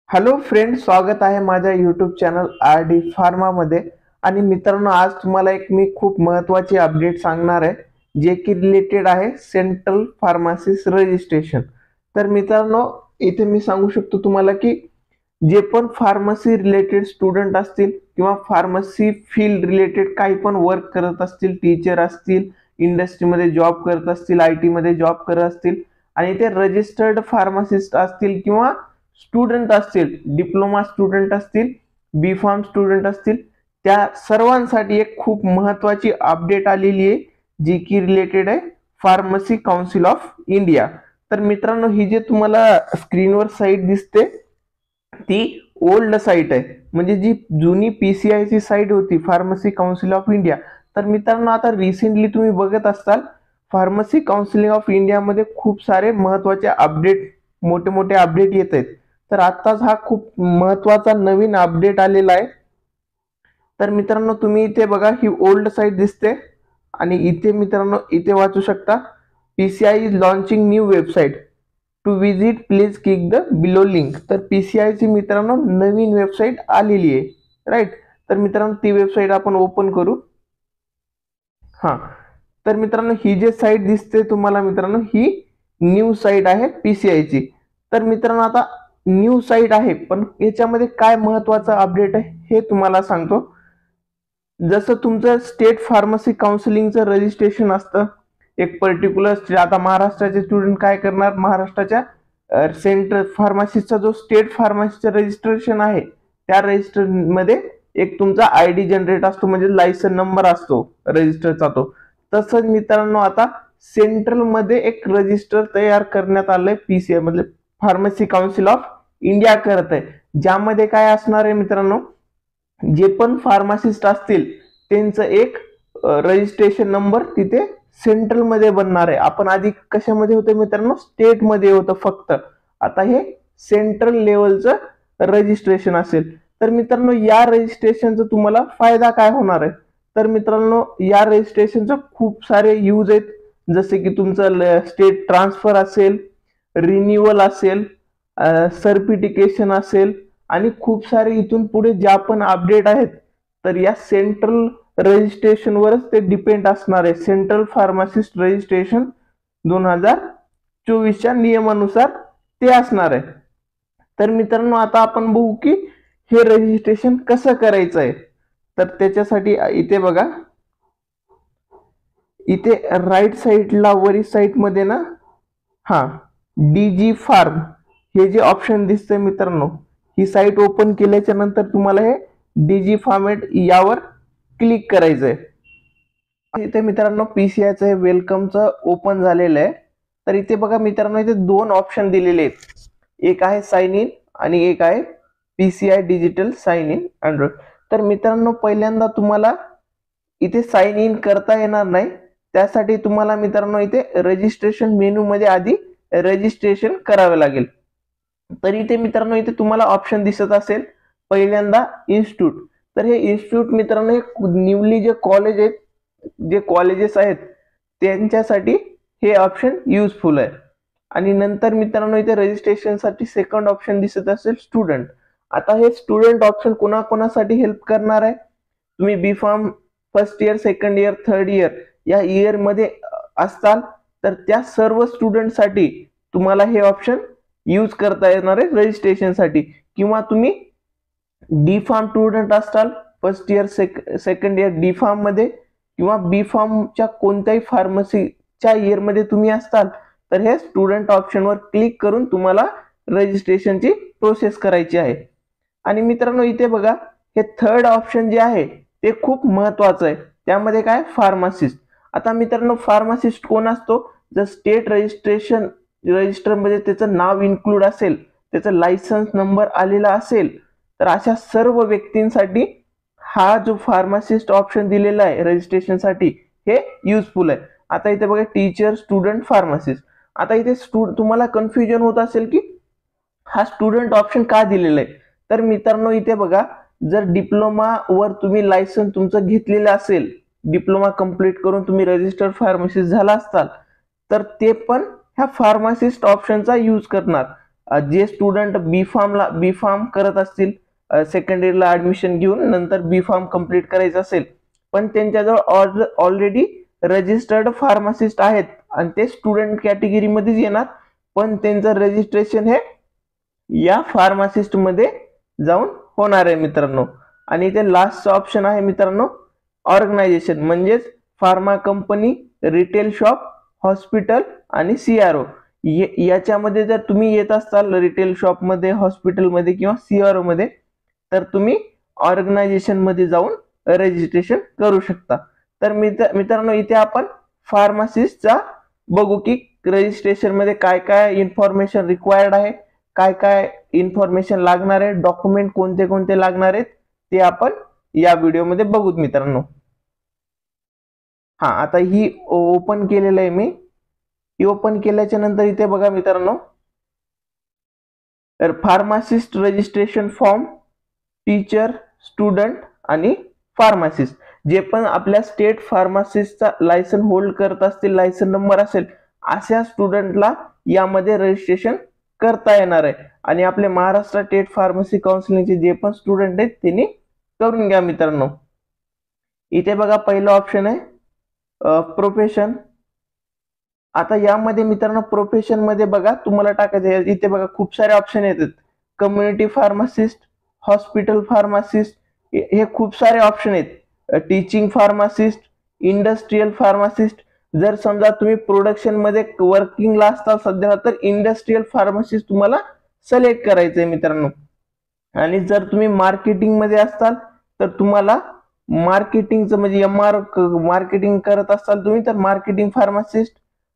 Hello friend, स्वागत आहे माझ्या यूट्यूब चॅनल आर डी फार्मामध्ये. आणि मित्रांनो, आज तुम्हाला एक मी खूप महत्त्वाची अपडेट सांगणार आहे जे की रिलेटेड आहे सेंट्रल फार्मासिस्ट रजिस्ट्रेशन. तर मित्रांनो, इथे मी सांगू शकतो तुम्हाला की जे पण फार्मसी रिलेटेड स्टुडंट असतील किंवा फार्मसी फील्ड रिलेटेड काही पण वर्क करत असतील, टीचर असतील, इंडस्ट्रीमध्ये जॉब करत असतील, आय टीमध्ये जॉब करत असतील आणि ते रजिस्टर्ड फार्मासिस्ट असतील किंवा स्टुडंट असतील, डिप्लोमा स्टुडंट असतील, बी फार्म स्टुडंट असतील, त्या सर्वांसाठी एक खूप महत्त्वाची अपडेट आलेली आहे जी की रिलेटेड आहे फार्मसी काउन्सिल ऑफ इंडिया. तर मित्रांनो, ही जे तुम्हाला स्क्रीनवर साईट दिसते ती ओल्ड साईट आहे, म्हणजे जी जुनी PCI ची साईट होती फार्मसी काउन्सिल ऑफ इंडिया. तर मित्रांनो, आता रिसेंटली तुम्ही बघत असाल फार्मसी काउन्सिल ऑफ इंडिया मध्ये खूप सारे महत्त्वाचे अपडेट, मोठे मोठे अपडेट येत आहेत. तर आत्ताच हा खूप महत्त्वाचा नवीन अपडेट आलेला आहे. तर मित्रांनो, तुम्ही इथे बघा, ही ओल्ड साईट दिसते आणि इथे मित्रांनो इथे वाचू शकता PCI is launching new website to visit please click the below link. तर PCI ची मित्रांनो नवीन वेबसाईट आलेली आहे, राईट. तर मित्रांनो, ती वेबसाईट आपण ओपन करू. हां, तर मित्रांनो, ही जे साईट दिसते तुम्हाला मित्रांनो, ही न्यू साईट आहे PCI ची. तर मित्रांनो, आता न्यू साईट आहे, पण याच्यामध्ये काय महत्त्वाचं अपडेट आहे हे तुम्हाला सांगतो. जसं तुमचं स्टेट फार्मसी काउन्सिलिंगचं रजिस्ट्रेशन असतं एक पर्टिक्युलर, आता महाराष्ट्राचे स्टुडंट काय करणार, महाराष्ट्राच्या सेंट्रल फार्मसीचा जो स्टेट फार्मसीचं रजिस्ट्रेशन आहे त्या रजिस्टरमध्ये एक तुमचा ID जनरेट असतो, म्हणजे लायसन नंबर असतो रजिस्टरचा तो. तसंच मित्रांनो, आता सेंट्रल मध्ये एक रजिस्टर तयार करण्यात आलंय PCI मधले फार्मसी काउन्सिल ऑफ इंडिया करत आहे, ज्यामध्ये काय असणार आहे मित्रांनो, जे पण फार्मासिस्ट असतील त्यांचं एक रजिस्ट्रेशन नंबर तिथे सेंट्रल मध्ये बनणार आहे. आपण आधी कशामध्ये होतं मित्रांनो, स्टेट मध्ये होतं फक्त, आता हे सेंट्रल लेवलचं रजिस्ट्रेशन असेल. तर मित्रांनो, या रजिस्ट्रेशनचा तुम्हाला फायदा काय होणार आहे, तर मित्रांनो या रजिस्ट्रेशनचे खूप सारे यूज आहेत. जसे की तुमचं स्टेट ट्रान्सफर असेल, रिन्युअल असेल, सर्टिफिकेशन असेल आणि खूप सारे इथून पुढे ज्या पण अपडेट आहेत तर या सेंट्रल रजिस्ट्रेशनवरच ते डिपेंड असणार आहे. सेंट्रल फार्मासिस्ट रजिस्ट्रेशन 2024च्या नियमानुसार ते असणार आहे. तर मित्रांनो, आता आपण बघू की हे रजिस्ट्रेशन कसं करायचं आहे. तर त्याच्यासाठी इथे बघा, इथे राईट साईडला वरील साईट मध्ये ना, हा DG फार्म हे जे ऑप्शन दिसतंय मित्रांनो, ही साईट ओपन केल्याच्या नंतर तुम्हाला हे DG फॉर्मॅट यावर क्लिक करायचंय. इथे मित्रांनो PCIचं हे वेलकमचं ओपन झालेलं आहे. तर इथे बघा मित्रांनो, इथे दोन ऑप्शन दिलेले आहेत, एक आहे साइन इन आणि एक आहे PCI digital sign in android. तर मित्रांनो, पहिल्यांदा तुम्हाला इथे साइन इन करता येणार नाही, त्यासाठी तुम्हाला मित्रांनो इथे रजिस्ट्रेशन मेनू मध्ये आधी रजिस्ट्रेशन करावे लागेल. तर इथे मित्रांनो, इथे तुम्हाला ऑप्शन दिसत असेल पहिल्यांदा इन्स्टिट्यूट. तर हे इन्स्टिट्यूट मित्रांनो, हे न्यूली जे कॉलेज आहेत, जे कॉलेजेस आहेत त्यांच्यासाठी हे ऑप्शन युजफुल आहे. आणि नंतर मित्रांनो, इथे रजिस्ट्रेशनसाठी सेकंड ऑप्शन दिसत असेल स्टुडंट. आता हे स्टुडंट ऑप्शन कोणाकोणासाठी हेल्प करणार आहे, तुम्ही B pharm first year, second year, third year या इयर मध्ये असताल तर त्या सर्व स्टुडंटसाठी तुम्हाला हे ऑप्शन यूज करता येणार आहे रजिस्ट्रेशनसाठी. किंवा तुम्ही डी फार्म स्टुडंट असताल first year, second year D pharm मध्ये, किंवा बी फार्मच्या कोणत्याही फार्मसीच्या इयर मध्ये तुम्ही असताल तर हे स्टुडंट ऑप्शनवर क्लिक करून तुम्हाला रजिस्ट्रेशनची प्रोसेस करायची आहे. आणि मित्रांनो, इथे बघा, हे थर्ड ऑप्शन जे आहे ते खूप महत्वाचं आहे. त्यामध्ये काय, फार्मासिस्ट. आता मित्रांनो, फार्मासिस्ट कोण असतो, जर स्टेट रजिस्ट्रेशन रजिस्टरमध्ये त्याचं नाव इन्क्लूड असेल, त्याचा लायसन्स नंबर आलेला असेल, तर अशा सर्व व्यक्तींसाठी हा जो फार्मासिस्ट ऑप्शन दिलेला आहे रजिस्ट्रेशनसाठी हे युजफुल आहे. आता इथे बघा, टीचर, स्टुडंट, फार्मासिस्ट. आता इथे तुम्हाला कन्फ्युजन होत असेल की हा स्टुडंट ऑप्शन का दिलेला आहे. तर मित्रांनो, इथे बघा, जर डिप्लोमा वर तुम्ही लायसन्स तुमचं घेतलेलं असेल, डिप्लोमा कंप्लीट करून तुम्ही रजिस्टर्ड फार्मासिस्ट झाला असताल, तर ते पण ह्या फार्मासिस्ट ऑप्शनचा यूज करणार. जे स्टुडंट बी फार्म करत असतील, सेकंड इयरला ऍडमिशन घेऊन नंतर बी फार्म कम्प्लीट करायचं असेल, पण त्यांच्याजवळ ऑलरेडी रजिस्टर्ड फार्मासिस्ट आहेत आणि ते स्टुडंट कॅटेगरीमध्येच येणार, पण त्यांचं रजिस्ट्रेशन हे या फार्मासिस्ट मध्ये जाऊन होणार आहे मित्रांनो. आणि ते लास्टचं ऑप्शन आहे मित्रांनो ऑर्गनायझेशन, म्हणजेच pharma company, retail shop, hospital आणि सीआरओ. याच्यामध्ये जर तुम्ही येत असाल रिटेल शॉपमध्ये, हॉस्पिटलमध्ये किंवा सीआरओ मध्ये, तर तुम्ही ऑर्गनायझेशन मध्ये जाऊन रजिस्ट्रेशन करू शकता. तर मित्रांनो इथे आपण फार्मासिस्टचा बघू की रजिस्ट्रेशन मध्ये काय काय इन्फॉर्मेशन रिक्वायर्ड आहे, काय काय इन्फॉर्मेशन लागणार आहे, डॉक्युमेंट कोणते कोणते लागणार आहेत ते आपण या व्हिडिओमध्ये बघूत मित्रांनो. हा, आता ही ओपन केलेलं आहे मी. ही ओपन केल्याच्या नंतर इथे बघा मित्रांनो, तर pharmacist registration form, teacher, student आणि फार्मासिस्ट, जे पण आपल्या स्टेट फार्मासिस्टचा लायसन होल्ड करत असतील, लायसन नंबर असेल, अशा स्टुडंटला यामध्ये रजिस्ट्रेशन करता येणार आहे. आणि आपले महाराष्ट्र स्टेट फार्मसी काउन्सिलिंगचे जे पण स्टुडंट आहेत त्यांनी करून घ्या मित्रांनो. इथे बघा पहिलं ऑप्शन आहे प्रोफेशन. आता यामध्ये मित्रांनो प्रोफेशन मध्ये बघा तुम्हाला टाकायचं, इथे बघा खूप सारे ऑप्शन येतात. कम्युनिटी फार्मासिस्ट, हॉस्पिटल फार्मासिस्ट, हे खूप सारे ऑप्शन आहेत. Teaching pharmacist, industrial pharmacist. जर समजा तुम्ही प्रोडक्शन मध्ये वर्किंगला असता सध्या, तर इंडस्ट्रियल फार्मासिस्ट तुम्हाला सिलेक्ट करायचंय मित्रांनो. आणि जर तुम्ही मार्केटिंग मध्ये असताल तर तुम्हाला मार्केटिंगचं म्हणजे मार्केटिंग करत असाल तुम्ही, तर marketing pharmacist,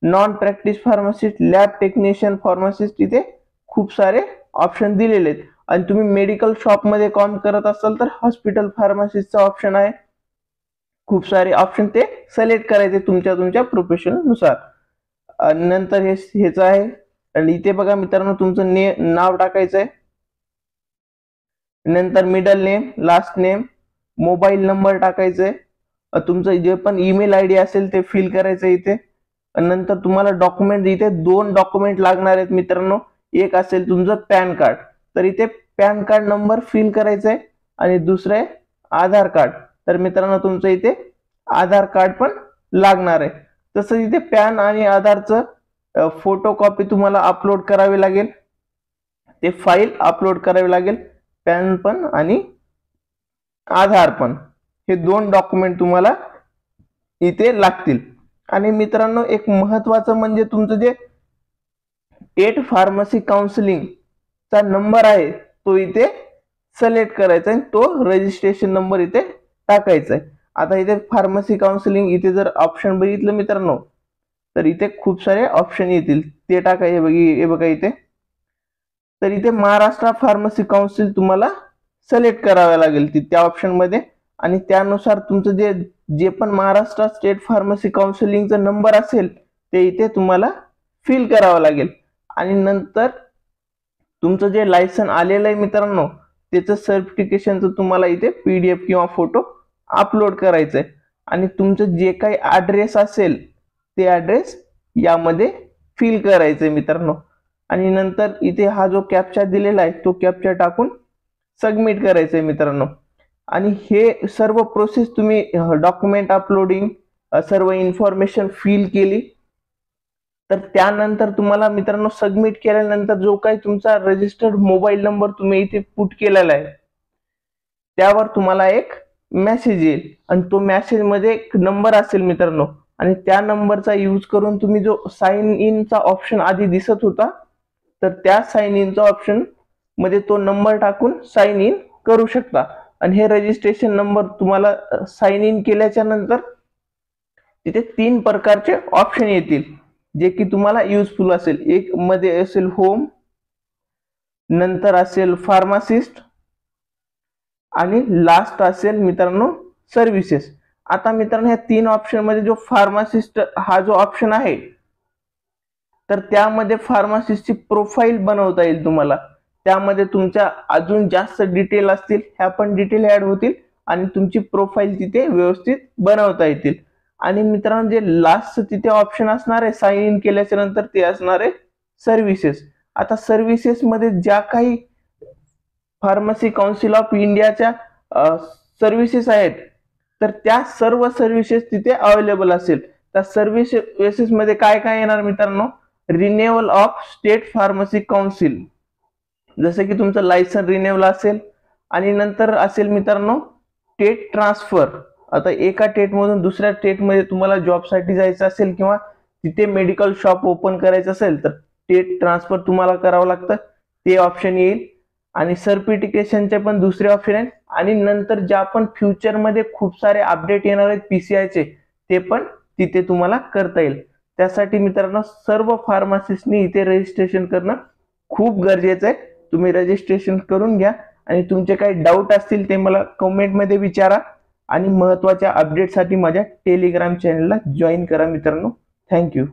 non practice pharmacist, lab technician pharmacist, इथे खूप सारे ऑप्शन दिलेले आहेत. आणि तुम्ही मेडिकल शॉप मध्ये काम करत असाल तर हॉस्पिटल फार्मासिस्टचा ऑप्शन आहे. खूप सारे ऑप्शन ते सिलेक्ट करायचे तुमच्या प्रोफेशन नुसार. नंतर हेच आहे. आणि इथे बघा मित्रांनो तुमचं नाव टाकायचं आहे, नंतर middle name, last name, mobile number टाकायचंय, तुमचं जे पण ईमेल आयडी असेल ते फिल करायचं इथे. नंतर तुम्हाला डॉक्युमेंट, इथे 2 डॉक्युमेंट लागणार आहेत मित्रांनो. एक असेल तुमचं पॅन कार्ड, तर इथे पॅन कार्ड नंबर फिल करायचा आहे. आणि दुसरं आहे आधार कार्ड, तर मित्रांनो तुमचं इथे आधार कार्ड पण लागणार आहे. तसं इथे पॅन आणि आधारचं फोटो कॉपी तुम्हाला अपलोड करावी लागेल, ते फाईल अपलोड करावी लागेल, पॅन पण आणि आधार पण, हे 2 डॉक्युमेंट तुम्हाला इथे लागतील. आणि मित्रांनो एक महत्वाचं म्हणजे तुमचं जे स्टेट फार्मसी काउन्सिलिंगचा नंबर आहे तो इथे सिलेक्ट करायचा आहे, तो रजिस्ट्रेशन नंबर इथे टाकायचा आहे. आता इथे फार्मसी काउन्सिलिंग, इथे जर ऑप्शन बघितलं मित्रांनो तर इथे खूप सारे ऑप्शन येतील, ते टाकायचे. हे बघा इथे, तर इथे महाराष्ट्र फार्मसी काउन्सिल तुम्हाला सिलेक्ट करावं लागेल त्या ऑप्शन मध्ये. आणि त्यानुसार तुमचं जे पण महाराष्ट्र स्टेट फार्मसी काउन्सिलिंगचा नंबर असेल ते इथे तुम्हाला फिल करावं लागेल. आणि नंतर तुमचं जे लायसन आलेलं आहे मित्रांनो त्याचं सर्टिफिकेशनचं तुम्हाला इथे PDF किंवा फोटो अपलोड करायचंय. आणि तुमचं जे काही ऍड्रेस असेल ते ऍड्रेस यामध्ये फिल करायचंय मित्रांनो. आणि नंतर इथे हा जो कॅप्चा दिलेला आहे तो कॅप्चा टाकून सबमिट करायचंय मित्रांनो. आणि हे सर्व प्रोसेस तुम्ही डॉक्युमेंट अपलोडिंग, सर्व इन्फॉर्मेशन फिल केली, तर त्यानंतर तुम्हाला मित्रांनो सबमिट केल्यानंतर जो काही तुमचा रजिस्टर्ड मोबाईल नंबर तुम्ही इथे पुट केलेला आहे त्यावर तुम्हाला एक मेसेज येईल. आणि तो मेसेज मध्ये एक नंबर असेल मित्रांनो, आणि त्या नंबरचा यूज करून तुम्ही जो साइन इनचा ऑप्शन आधी दिसत होता, तर त्या साइन इनचा ऑप्शन मध्ये तो नंबर टाकून साइन इन करू शकता. आणि हे रजिस्ट्रेशन नंबर तुम्हाला साइन इन केल्याच्या नंतर तिथे 3 प्रकारचे ऑप्शन येतील जे की तुम्हाला युजफुल असेल. एक मध्ये असेल होम, नंतर असेल फार्मासिस्ट आणि लास्ट असेल मित्रांनो सर्व्हिसेस. आता मित्रांनो ह्या 3 ऑप्शन मध्ये जो फार्मासिस्ट हा जो ऑप्शन आहे, तर त्यामध्ये फार्मासिस्टची प्रोफाईल बनवता येईल तुम्हाला. त्यामध्ये तुमच्या अजून जास्त डिटेल असतील, ह्या पण डिटेल ऍड होतील आणि तुमची प्रोफाईल तिथे व्यवस्थित बनवता येतील. आणि मित्रांनो जे लास्ट तिथे ऑप्शन असणार आहे साइन इन केल्याच्या नंतर ते असणार आहे सर्व्हिसेस. आता सर्व्हिसेसमध्ये ज्या काही फार्मसी काउन्सिल ऑफ इंडियाच्या सर्व्हिसेस आहेत, तर त्या सर्व सर्व्हिसेस तिथे अवेलेबल असेल. त्या सर्व्हिसेस मध्ये काय काय येणार मित्रांनो? Renewal of state pharmacy council, जसं की तुमचं लायसन रिन्युअल असेल, आणि नंतर असेल मित्रांनो टेट ट्रान्सफर. आता एका टेट मधून दुसऱ्या टेट मध्ये तुम्हाला जॉबसाठी जायचं असेल किंवा तिथे मेडिकल शॉप ओपन करायचं असेल तर टेट ट्रान्सफर तुम्हाला करावं लागतं, ते ऑप्शन येईल. आणि सर्टिफिकेशनचे पण दुसरे ऑप्शन आहेत. आणि नंतर ज्या पण फ्युचरमध्ये खूप सारे अपडेट येणार आहेत पीसीआयचे, ते पण तिथे तुम्हाला करता येईल. त्यासाठी मित्रांनो सर्व फार्मासिस्टनी इथे रजिस्ट्रेशन करणं खूप गरजेचं आहे. तुम्ही रजिस्ट्रेशन करून घ्या आणि तुमचे काही डाऊट असतील ते मला कमेंटमध्ये विचारा. आणि महत्त्वाच्या अपडेटसाठी माझ्या टेलिग्राम चॅनलला जॉईन करा मित्रांनो. थँक्यू.